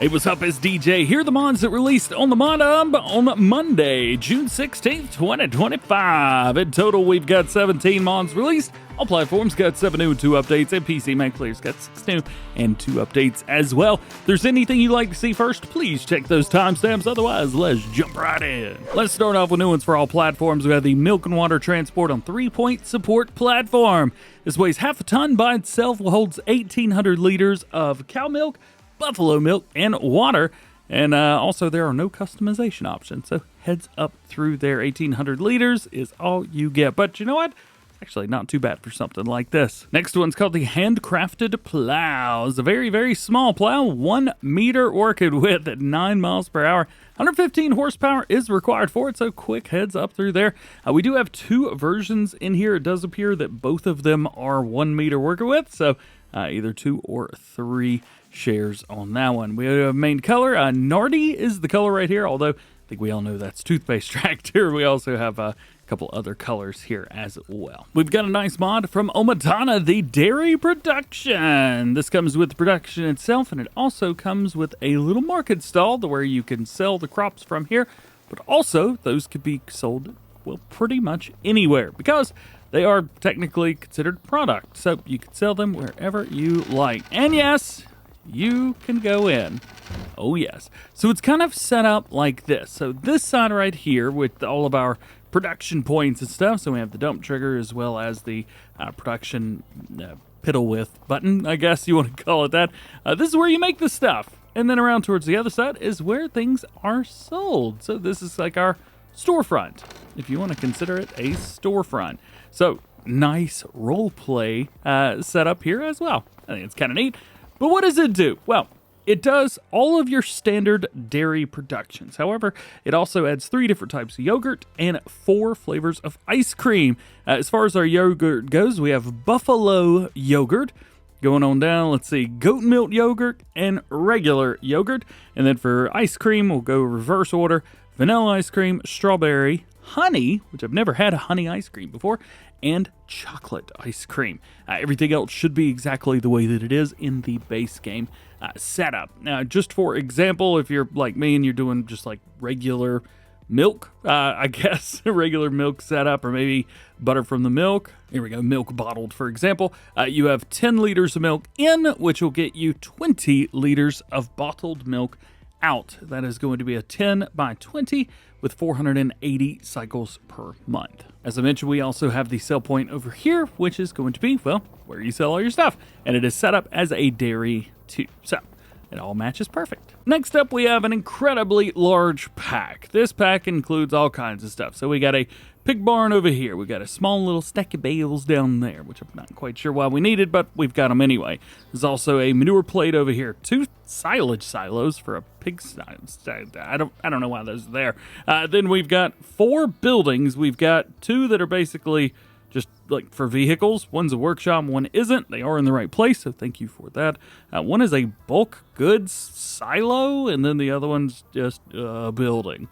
Hey, what's up? It's DJ. Here are the mods that released on the Mod Hub on Monday, June 16th, 2025. In total, we've got 17 mods released. All platforms got 7 new and 2 updates, and PC Mac players got 6 new and 2 updates as well. If there's anything you'd like to see first, please check those timestamps. Otherwise, let's jump right in. Let's start off with new ones for all platforms. We have the Milk and Water Transport on 3-point support platform. This weighs half a ton by itself, holds 1,800 liters of cow milk, buffalo milk, and water, and also there are no customization options, so heads up through there. 1,800 liters is all you get, but you know what? It's actually not too bad for something like this. Next one's called the Handcrafted Plow. It's a very, very small plow, 1 meter working width at 9 miles per hour. 115 horsepower is required for it, so quick heads up through there. We do have 2 versions in here. It does appear that both of them are 1 meter working width, so either 2 or 3 shares on that one. We have main color. Nardy is the color right here, although I think we all know that's toothpaste tractor. We also have a couple other colors here as well. We've got a nice mod from Omatana, the dairy production. This comes with the production itself, and it also comes with a little market stall where you can sell the crops from here, but also those could be sold, well, pretty much anywhere, because they are technically considered product, so you can sell them wherever you like. And yes, you can go in. Oh yes. So it's kind of set up like this. So this side right here with all of our production points and stuff. So we have the dump trigger as well as the production piddle width button, I guess you want to call it that. This is where you make the stuff. And then around towards the other side is where things are sold. So this is like our storefront, if you want to consider it a storefront. So nice role play setup here as well. I think it's kind of neat. But what does it do? Well, it does all of your standard dairy productions. However, it also adds 3 different types of yogurt and 4 flavors of ice cream. As far as our yogurt goes, we have buffalo yogurt. Going on down, let's see, goat milk yogurt and regular yogurt. And then for ice cream, we'll go reverse order. Vanilla ice cream, strawberry, honey, which I've never had a honey ice cream before, and chocolate ice cream. Everything else should be exactly the way that it is in the base game setup. Now, just for example, if you're like me and you're doing just like regular milk, I guess, regular milk setup, or maybe butter from the milk. Here we go, milk bottled, for example. You have 10 liters of milk in, which will get you 20 liters of bottled milk out. That is going to be a 10 by 20 with 480 cycles per month. As I mentioned, we also have the sell point over here, which is going to be, well, where you sell all your stuff. And it is set up as a dairy too. So it all matches perfect. Next up, we have an incredibly large pack. This pack includes all kinds of stuff. So we got a pig barn over here. We got a small little stack of bales down there, which I'm not quite sure why we needed, but we've got them anyway. There's also a manure plate over here. 2 silage silos for a pig silo. I don't know why those are there. Then we've got 4 buildings. We've got 2 that are basically just like for vehicles. One's a workshop, one isn't. They are in the right place, so thank you for that. One is a bulk goods silo, and then the other one's just a building.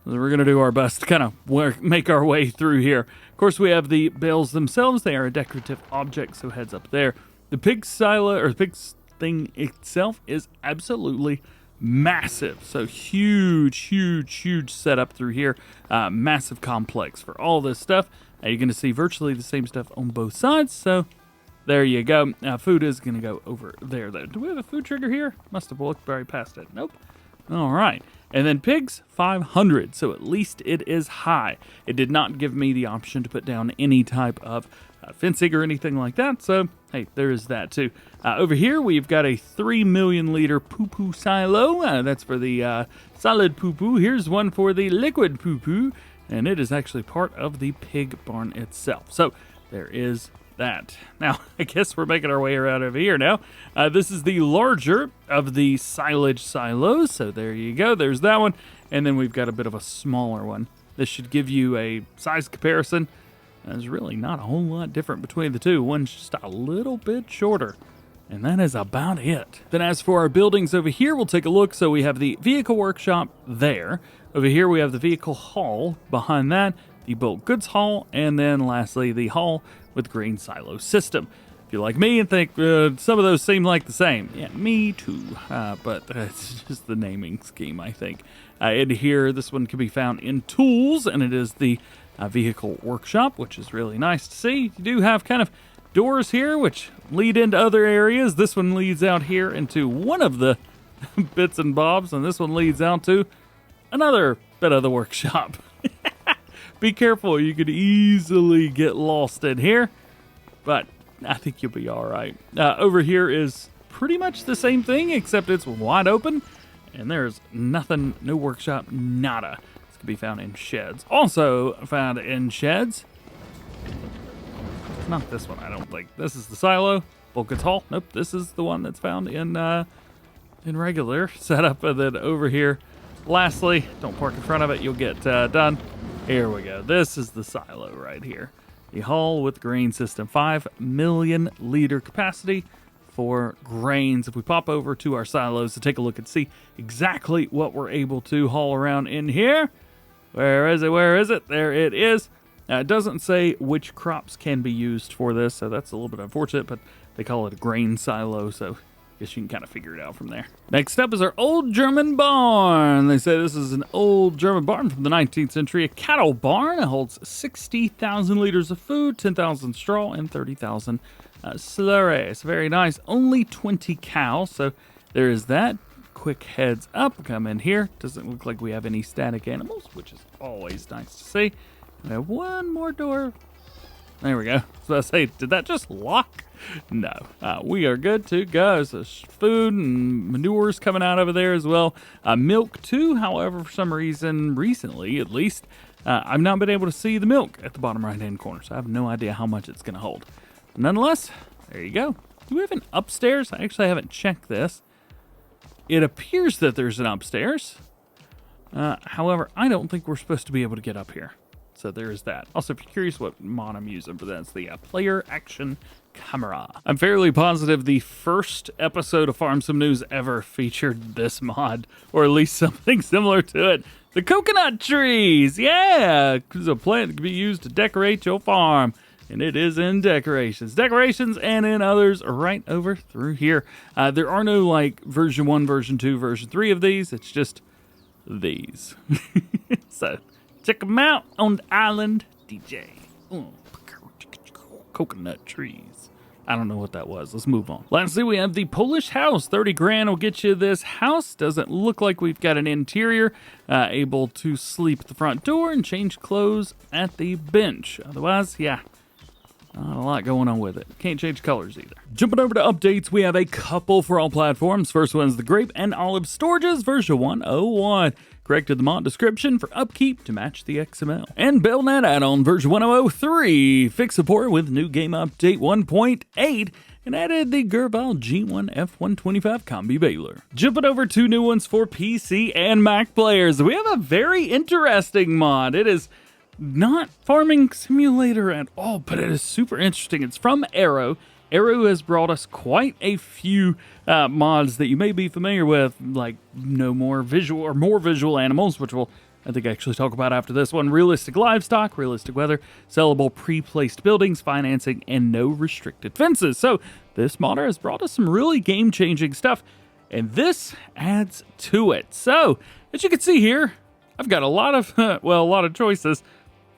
So we're going to do our best to kind of make our way through here. Of course, we have the bales themselves. They are a decorative object, so heads up there. The pig silo, or the pig thing itself, is absolutely massive. So huge setup through here. Massive complex for all this stuff. You're going to see virtually the same stuff on both sides, so there you go. Now, food is going to go over there, though. Do we have a food trigger here? Must have looked right past it. Nope. All right. And then pigs, 500, so at least it is high. It did not give me the option to put down any type of fencing or anything like that, so hey, there is that too. Over here, we've got a 3 million liter poo-poo silo. That's for the solid poo-poo. Here's one for the liquid poo-poo, and it is actually part of the pig barn itself. So there is that. Now, I guess we're making our way around over here now. This is the larger of the silage silos, so there you go. There's that one, and then we've got a bit of a smaller one. This should give you a size comparison. There's really not a whole lot different between the two. One's just a little bit shorter, and that is about it. Then as for our buildings over here, we'll take a look. So we have the vehicle workshop there. Over here, we have the vehicle hall. Behind that, the bulk goods hall, and then lastly, the hall with green silo system. If you're like me and think some of those seem like the same, yeah, me too. But it's just the naming scheme, I think. In here, this one can be found in tools, and it is the vehicle workshop, which is really nice to see. You do have kind of doors here, which lead into other areas. This one leads out here into one of the bits and bobs, and this one leads out to another bit of the workshop. Be careful, you could easily get lost in here, but I think you'll be all right. Over here is pretty much the same thing, except it's wide open, and there's nothing, no workshop, nada. This can be found in sheds. Also found in sheds, not this one, I don't think. This is the silo, bulkheads hall. Nope, this is the one that's found in regular setup. And then over here, lastly, don't park in front of it, you'll get done. Here we go. This is the silo right here. The hull with grain system, 5 million liter capacity for grains. If we pop over to our silos to take a look and see exactly what we're able to haul around in here. Where is it? Where is it? There it is. It doesn't say which crops can be used for this, so that's a little bit unfortunate, but they call it a grain silo, so I guess you can kind of figure it out from there. Next up is our old German barn. They say this is an old German barn from the 19th century, a cattle barn. It holds 60,000 liters of food, 10,000 straw, and 30,000 slurry. It's very nice. Only 20 cows, so there is that. Quick heads up. Come in here. Doesn't look like we have any static animals, which is always nice to see. We have one more door. There we go. So I say, did that just lock? No. We are good to go. So food and manures coming out over there as well. Milk too. However, for some reason, recently at least, I've not been able to see the milk at the bottom right-hand corner. So I have no idea how much it's going to hold. Nonetheless, there you go. Do we have an upstairs? I actually haven't checked this. It appears that there's an upstairs. However, I don't think we're supposed to be able to get up here. So there is that. Also, if you're curious what mod I'm using for that, it's the player action camera. I'm fairly positive the first episode of Farm Sim News ever featured this mod, or at least something similar to it. The coconut trees, yeah! It's a plant that can be used to decorate your farm. And it is in decorations. Decorations and in others right over through here. There are no like version 1, version 2, version 3 of these. It's just these. So check them out on the island, DJ. Coconut trees. I don't know what that was. Let's move on. Lastly, we have the Polish house. 30 grand will get you this house. Doesn't look like we've got an interior. Able to sleep at the front door and change clothes at the bench. Otherwise, yeah. Not a lot going on with it. Can't change colors either. Jumping over to updates, we have a couple for all platforms. First one is the Grape and Olive Storages version 101. Corrected the mod description for upkeep to match the XML. And Bale Net Addon version 1003. Fixed support with new game update 1.8 and added the Gerval G1 F125 combi baler. Jumping over to new ones for PC and Mac players. We have a very interesting mod. It is not Farming Simulator at all, but it is super interesting. It's from Arrow. Arrow has brought us quite a few mods that you may be familiar with, like more visual animals, which we'll, I think, actually talk about after this one. Realistic livestock, realistic weather, sellable pre-placed buildings, financing, and no restricted fences. So this modder has brought us some really game-changing stuff, and this adds to it. So as you can see here, I've got a lot of choices,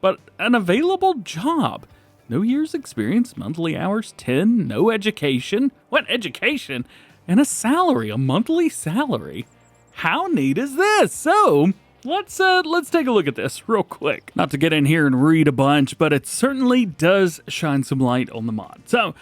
but an available job. No years experience, monthly hours 10, no education. What education? And a salary, a monthly salary. How neat is this? So let's take a look at this real quick. Not to get in here and read a bunch, but it certainly does shine some light on the mod. So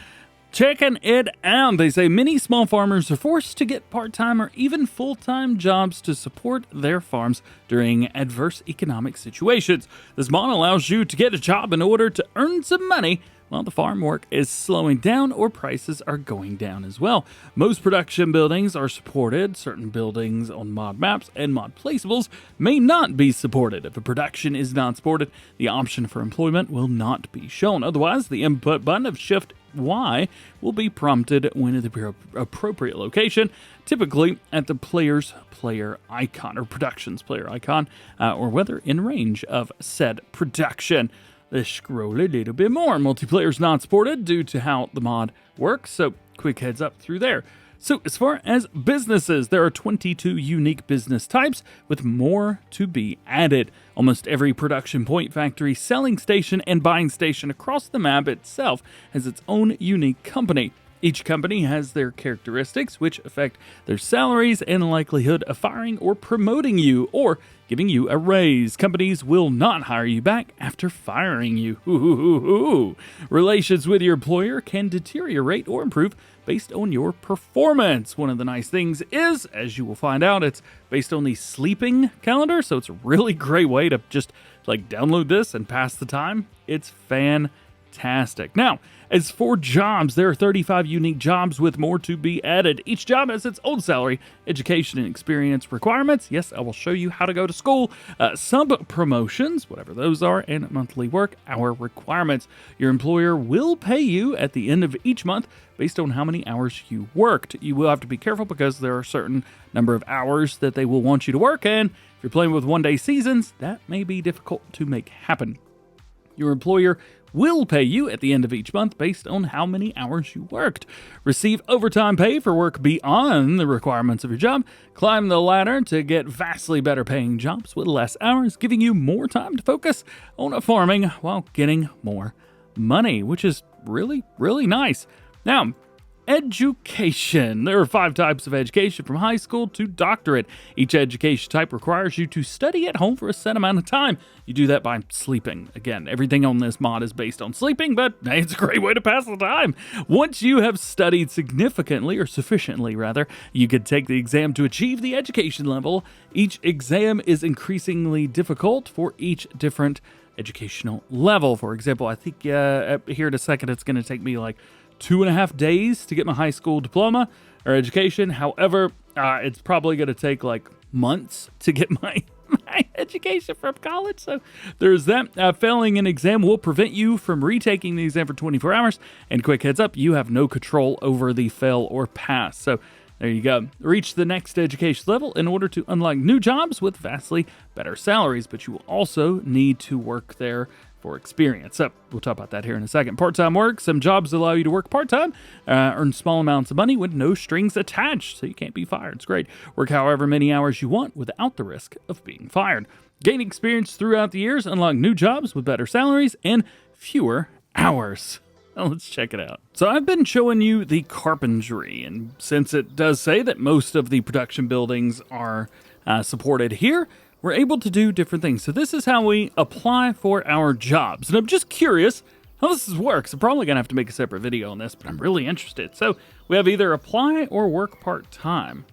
checking it out, they say many small farmers are forced to get part-time or even full-time jobs to support their farms during adverse economic situations. This mod allows you to get a job in order to earn some money while the farm work is slowing down or prices are going down as well. Most production buildings are supported. Certain buildings on mod maps and mod placeables may not be supported. If a production is not supported, the option for employment will not be shown. Otherwise, the input button of Shift Y will be prompted when at the appropriate location, typically at the player's player icon or production's player icon, or whether in range of said production. Let's scroll a little bit more. Multiplayer is not supported due to how the mod works, so quick heads up through there. So as far as businesses, there are 22 unique business types with more to be added. Almost every production point, factory, selling station, and buying station across the map itself has its own unique company. Each company has their characteristics which affect their salaries and likelihood of firing or promoting you or giving you a raise. Companies will not hire you back after firing you. Relations with your employer can deteriorate or improve based on your performance. One of the nice things is, as you will find out, it's based on the sleeping calendar, so it's a really great way to just like download this and pass the time. It's fantastic. Now, as for jobs, there are 35 unique jobs with more to be added. Each job has its own salary, education, and experience requirements. Yes, I will show you how to go to school, sub promotions, whatever those are, and monthly work hour requirements. Your employer will pay you at the end of each month based on how many hours you worked. You will have to be careful because there are a certain number of hours that they will want you to work, and if you're playing with one-day seasons, that may be difficult to make happen. Your employer will pay you at the end of each month based on how many hours you worked. Receive overtime pay for work beyond the requirements of your job. Climb the ladder to get vastly better paying jobs with less hours, giving you more time to focus on farming while getting more money, which is really, really nice. Now, education. There are 5 types of education from high school to doctorate. Each education type requires you to study at home for a set amount of time. You do that by sleeping. Again, everything on this mod is based on sleeping, but hey, it's a great way to pass the time. Once you have studied significantly, or sufficiently rather, you can take the exam to achieve the education level. Each exam is increasingly difficult for each different educational level. For example, I think here in a second it's going to take me like 2.5 days to get my high school diploma or education. However, it's probably going to take like months to get my education from college. So there's that. Failing an exam will prevent you from retaking the exam for 24 hours. And quick heads up, you have no control over the fail or pass. So there you go. Reach the next education level in order to unlock new jobs with vastly better salaries, but you will also need to work there for experience. So we'll talk about that here in a second. Part-time work. Some jobs allow you to work part-time, earn small amounts of money with no strings attached, so you can't be fired. It's great. Work however many hours you want without the risk of being fired. Gain experience throughout the years, unlock new jobs with better salaries and fewer hours. Now let's check it out. So I've been showing you the carpentry, and since it does say that most of the production buildings are supported here, we're able to do different things. So this is how we apply for our jobs. And I'm just curious how this works. I'm probably gonna have to make a separate video on this, but I'm really interested. So we have either apply or work part-time.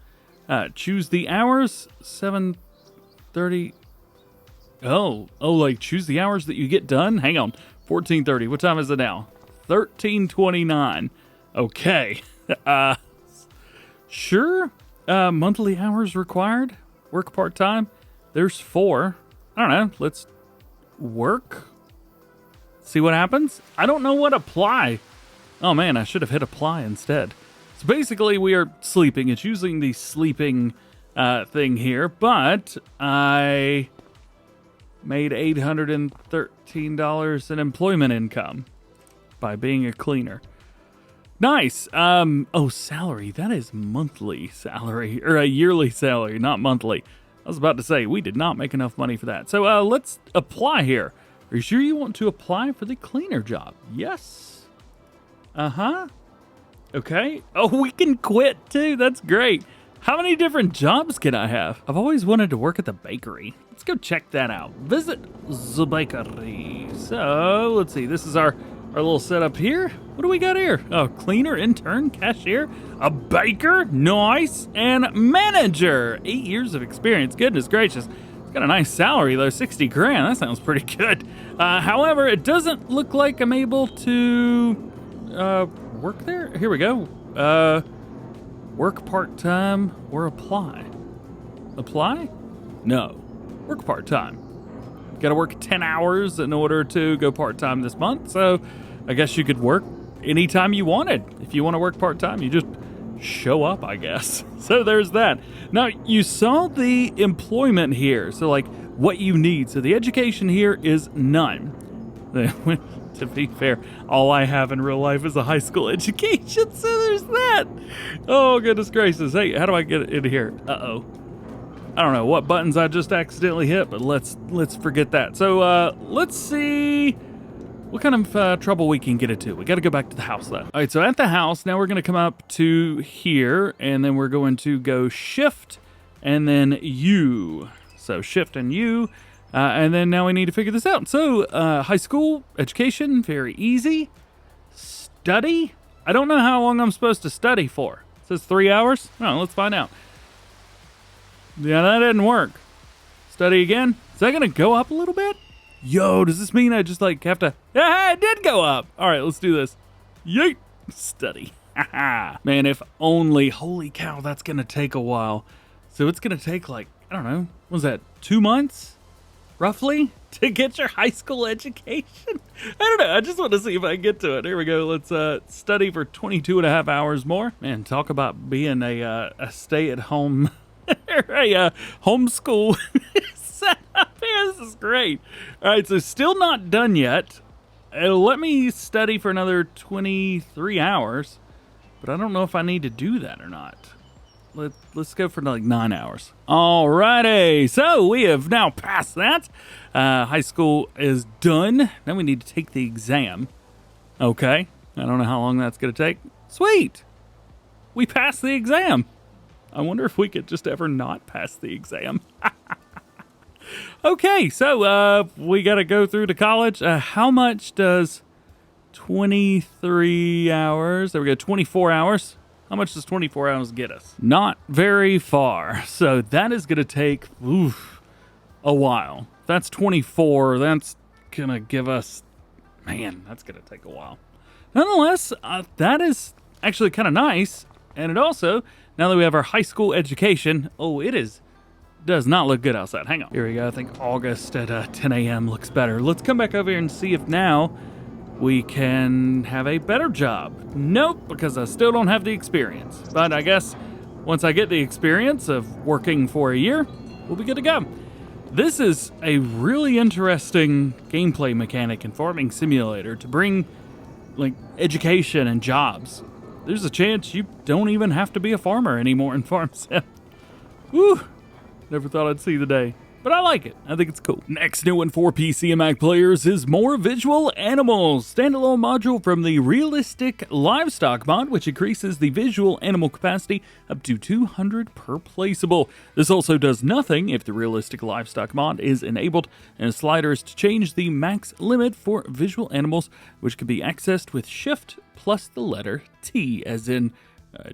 Choose the hours, 7:30. Oh, like choose the hours that you get done? Hang on, 14:30. What time is it now? 13:29. Okay. Sure. Monthly hours required. Work part-time. There's 4. I don't know. Let's work. See what happens. I don't know what apply. Oh man, I should have hit apply instead. So basically we are sleeping. It's using the sleeping thing here, but I made $813 in employment income by being a cleaner. Nice. Oh, salary. That is monthly salary, or a yearly salary, not monthly. I was about to say, we did not make enough money for that. So let's apply here. Are you sure you want to apply for the cleaner job? Yes. Okay. Oh, we can quit too. That's great. How many different jobs can I have? I've always wanted to work at the bakery. Let's go check that out. Visit the bakery. So let's see. This is our little setup here. What do we got here? Oh, cleaner, intern, cashier, a baker, nice, and manager. 8 years of experience. Goodness gracious. It's got a nice salary though, 60 grand. That sounds pretty good. However, it doesn't look like I'm able to work there. Here we go. Work part-time or apply. Apply? No. Work part-time. Got to work 10 hours in order to go part-time this month. So I guess you could work anytime you wanted. If you want to work part-time, you just show up, I guess. So there's that. Now, you saw the employment here. So like what you need. So the education here is none. To be fair, all I have in real life is a high school education, so there's that. Oh, goodness gracious. Hey, how do I get in here? Uh-oh. I don't know what buttons I just accidentally hit, but let's forget that. So let's see what kind of trouble we can get into. We got to go back to the house, though. All right, so at the house, now we're going to come up to here, and then we're going to go shift and then U. So shift and U, and then now we need to figure this out. So high school education, very easy. Study, I don't know how long I'm supposed to study for. It says 3 hours. Oh, let's find out. Yeah, that didn't work. Study again. Is that gonna go up a little bit? Yo, does this mean I just like have to? Yeah, it did go up. All right, let's do this. Yeet. Study. Man, if only. Holy cow, that's gonna take a while. So it's gonna take like, I don't know, what was that, 2 months? Roughly? To get your high school education? I don't know, I just want to see if I can get to it. Here we go, let's study for 22 and a half hours more. Man, talk about being a stay-at-home, a homeschool setup here. This is great. All right, so still not done yet. Let me study for another 23 hours, but I don't know if I need to do that or not. Let's go for like 9 hours. Alrighty, so we have now passed that. High school is done. Now we need to take the exam. Okay, I don't know how long that's gonna take. Sweet, we passed the exam. I wonder if we could just ever not pass the exam. Okay, so we gotta go through to college. How much does 23 hours, there we go, 24 hours. How much does 24 hours get us? Not very far. So that is going to take a while. That's 24. That's going to give us... Man, that's going to take a while. Nonetheless, that is actually kind of nice. And it also, now that we have our high school education... Oh, does not look good outside. Hang on. Here we go. I think August at 10 a.m. looks better. Let's come back over here and see if now... we can have a better job. Nope, because I still don't have the experience. But I guess once I get the experience of working for a year, we'll be good to go. This is a really interesting gameplay mechanic in Farming Simulator to bring like education and jobs. There's a chance you don't even have to be a farmer anymore in Farm Sim. Woo! Never thought I'd see the day. But I like it. I think it's cool. Next new one for PC and Mac players is More Visual Animals. Standalone module from the Realistic Livestock mod, which increases the visual animal capacity up to 200 per placeable. This also does nothing if the Realistic Livestock mod is enabled, and a slider is to change the max limit for visual animals, which can be accessed with Shift plus the letter T, as in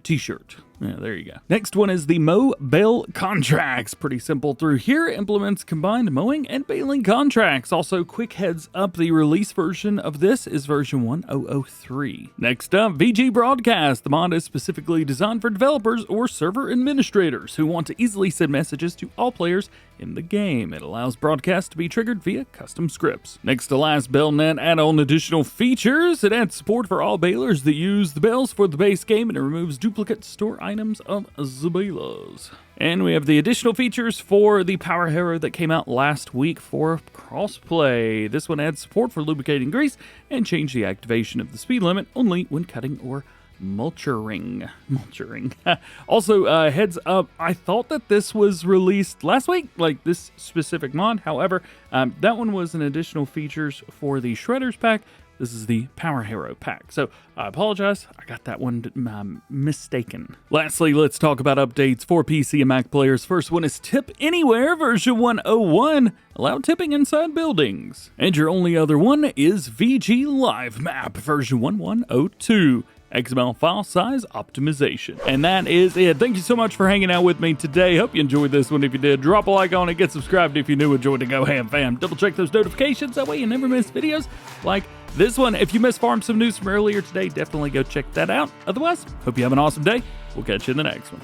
t-shirt. Yeah, there you go. Next one is the Mow Bale Contracts. Pretty simple through here. Implements combined mowing and baling contracts. Also, quick heads up, the release version of this is version 1003. Next up, VG Broadcast. The mod is specifically designed for developers or server administrators who want to easily send messages to all players in the game. It allows broadcasts to be triggered via custom scripts. Next to last, Bale Net Addon additional features. It adds support for all balers that use the bales for the base game, and it removes duplicate store items of the balers. And we have the additional features for the Power Harrow that came out last week for crossplay. This one adds support for lubricating grease and change the activation of the speed limit only when cutting or mulching. Also, heads up, I thought that this was released last week, like this specific mod. However, that one was an additional features for the Shredders pack. This is the Power Harrow pack. So I apologize, I got that one mistaken. Lastly, let's talk about updates for PC and Mac players. First one is Tip Anywhere version 101. Allow tipping inside buildings. And your only other one is VG Livemap version 1102. XML file size optimization. And that is it. Thank you so much for hanging out with me today. Hope you enjoyed this one. If you did, drop a like on it, get subscribed if you're new, and join the DjGoHam fam. Double check those notifications, that way you never miss videos like this one. If you missed Farm Sim news from earlier today, definitely go check that out. Otherwise, hope you have an awesome day. We'll catch you in the next one.